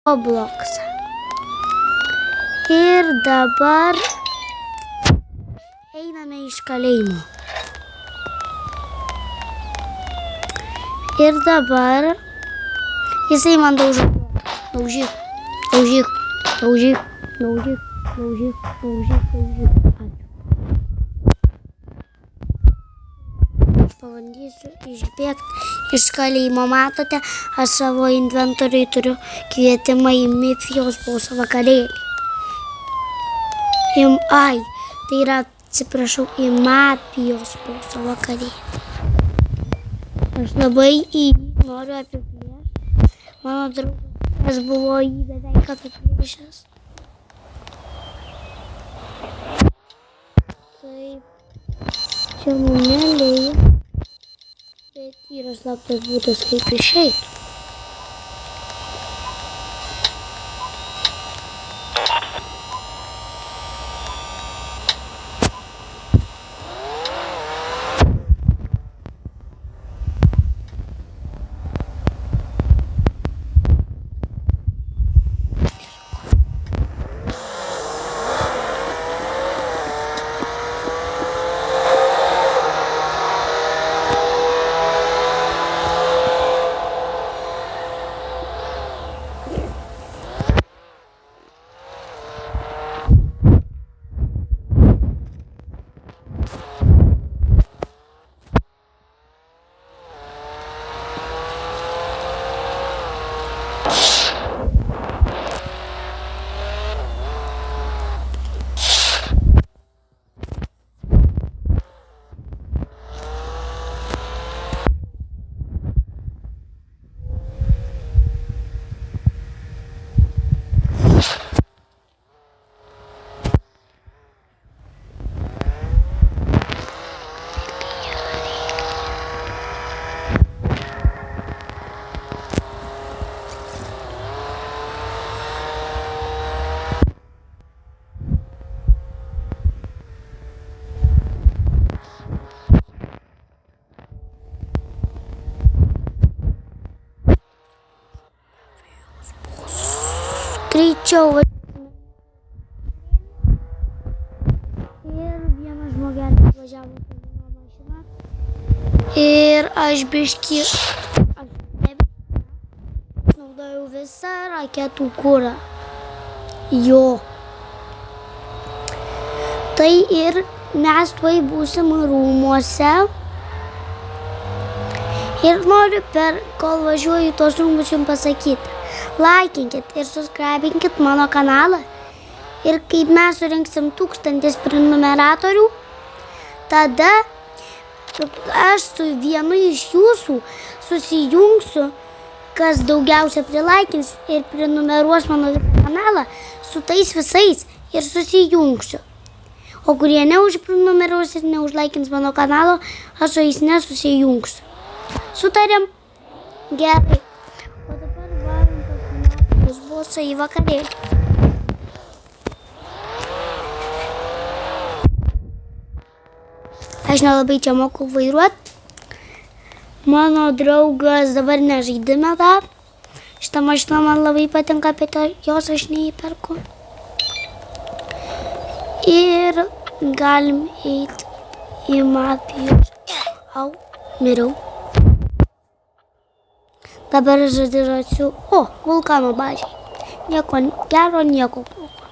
Robloxą. Ir dabar einame iš kalėjimo. Ir dabar jisai man daužo. Daužyk. Pabandysiu išbėgti iš kalėjimo. Matote, aš savo inventoriui turiu kvietimą į Mafijos boso vakarėlį. Tai yra, atsiprašau, į Mafijos boso vakarėlį. Aš labai noriu apiplėšti. Mano draugas buvo jį beveik apiplėšęs. Taip, čia numeliai. Bet yra slaptas būdas, kaip išeitų. Greičiau. Ir vienas žmogelis važiavo su mašina. Ir aš biškį naudojau visą raketų kurą. Jo. Tai ir mes tuoj būsim rūmuose. Ir noriu kol važiuoju į tos rūmus jums pasakyti. Laikinkit ir subscribinkit mano kanalą. Ir kaip mes surinksim 1000 prenumeratorių, tada aš su vienu iš jūsų susijungsiu, kas daugiausia prilaikins ir prenumeruos mano kanalą, su tais visais ir susijungsiu. O kurie neužprenumeruos ir neužlaikins mano kanalo, aš su jais nesusijungsiu. Sutarėm? Gerai. O dabar varom pas bosą į vakarėlį. Aš nelabai čia moku vairuoti. Mano draugas dabar nežaidime dar. Šitą mašiną man labai patinka, bet jos aš neįperku. Ir galim eiti į Mafijos. Au, miriau. Dabar žadirasiu, vulkano bazėje. Nieko gero, nieko blogo.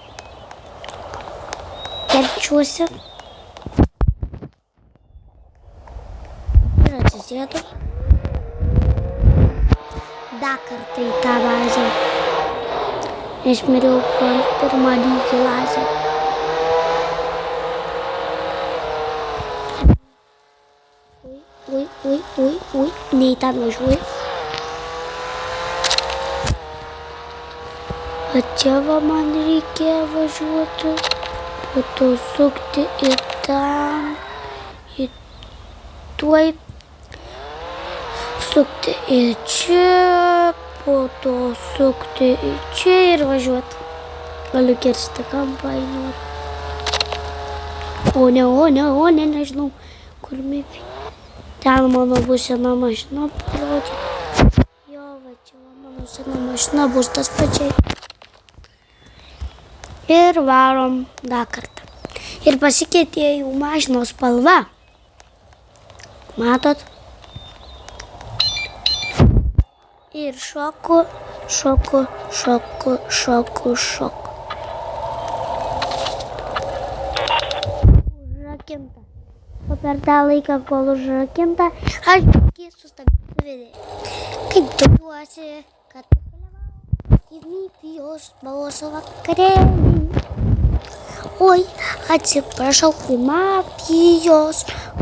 Kerčiuosi. Ir atsisėdu. Dar kartą į tą bazę. Išmiriau pirmą lygį lazerį. Ui, ne į ten važiuoju. O čia va man reikia važiuoti, po to sukti į ten, į tuoj, sukti į čia, po to sukti į čia ir važiuoti. Galiu kirsti kampą į noriu. O ne, nežinau, kur Mafija. Ten mano bus sena mašina parodė. Jo, va čia mano sena mašina bus tas pačiai. Ir varom dar kartą. Ir pasikeitė jų mašinos spalva. Matot? Ir šoku. Užrakinta. O per tą laiką, kol užrakinta, aš sustabdžiu video. Kaip džiaugiuosi, kad į Mypijos balso vakarėlį. Oi, atsiprašau, į Mypijos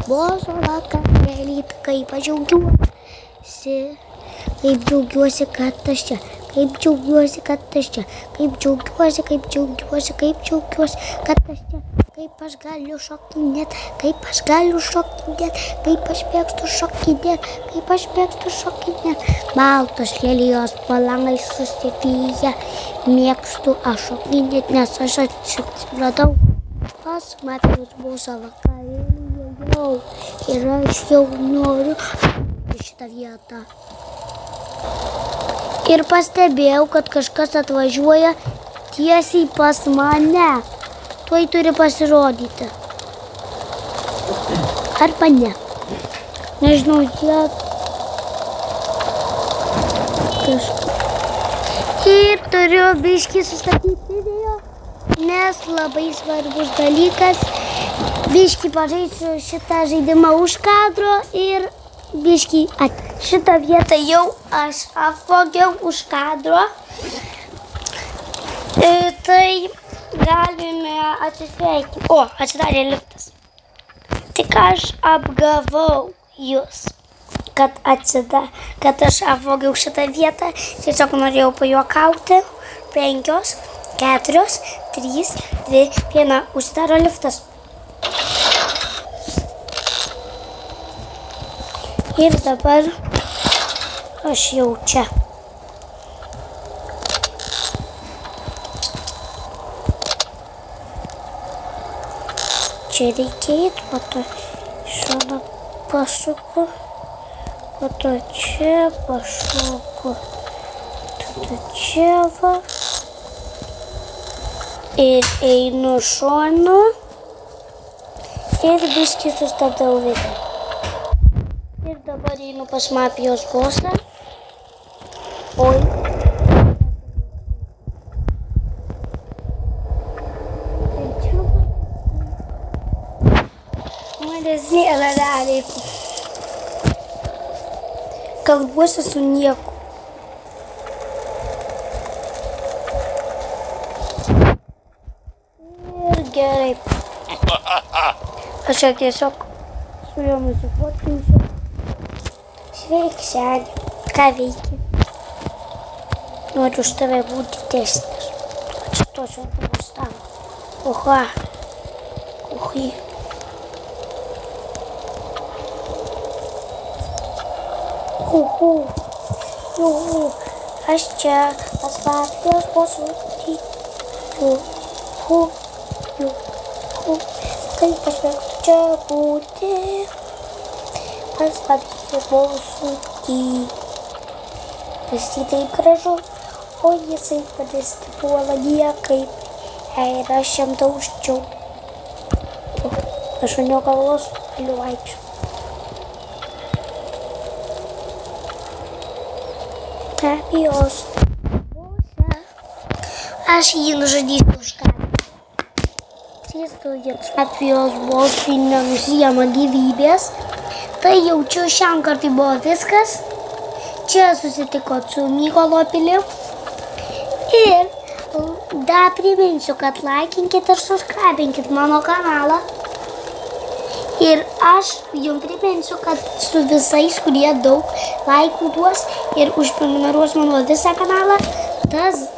balso vakarėlį. Kaip aš džiaugiuosi. Kaip džiaugiuosi, kad aš čia. Kaip džiaugiuosi, kad aš čia. Kaip džiaugiuosi, kad aš čia. Kaip aš galiu šokinėt, kaip aš mėgstu šokinėt. Baltos lelijos palangai susipyja. Mėgstu aš šokinėt, nes aš atsiradau pas Mypijos balso vakarėlį jau. Ir aš jau noriu šitą vietą. Ir pastebėjau, kad kažkas atvažiuoja tiesiai pas mane. Tuoj turi pasirodyti. Arba ne. Nežinau, Ir turiu biškį sustabdyti video, nes labai svarbus dalykas. Biškį pažaisiu šitą žaidimą už kadro ir biškį šitą vietą jau aš apvogiau už kadro. Tai galime atsisveikinti. O, atsidarė liftas. Tik aš apgavau jūs, kad aš apvogiau šitą vietą. Tiesiog norėjau pajuokauti. 5, 4, 3, 2, 1. Užsidaro liftas. Ir dabar aš jau čia. Čia reikėtų, po to šalia pasuku, po to čia pašoku, tada čia va. Ir einu šonu ir biškį sustabdau video. Ir dabar einu pas Mypijos balsą. Oi. Ir čia mažesni laleliai. Kalbuosi su nieku. Ir gerai. Aš čia tiesiog su juo nusifotkinsiu. Sveik, seni. Ką veiki? Noriu už tave būti didesnis. Atsistosiu ant tavo stalo. Oha. Uhi. Uhu. Juhu. Aš čia pas Mypijos balsą. Juhu. Kaip aš mėgstu čia būti. Pas Mypijos balsą. Pas jį taip gražu, o jisai padėstypuola niekaip. Ir aš jam daužčiau. Aš ant jo galvos galiu vaikščioti. Mypijos balsą. Aš jį nužudysiu už ką. Mypijos balsui nenusijama gyvybės. Tai jaučiu šiam kartui buvo viskas. Čia susitikot su Mykolo pilim. Ir dar priminsiu, kad laikinkit ir subscribinkit mano kanalą. Ir aš jums priminsiu, kad su visais, kurie daug laikų duos ir užprenumeruos mano visą kanalą, tas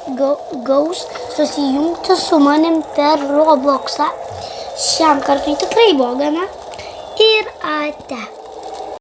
gaus susijungti su manim per Robloxą. Šiam kartui tikrai buvo gana. Ir ate.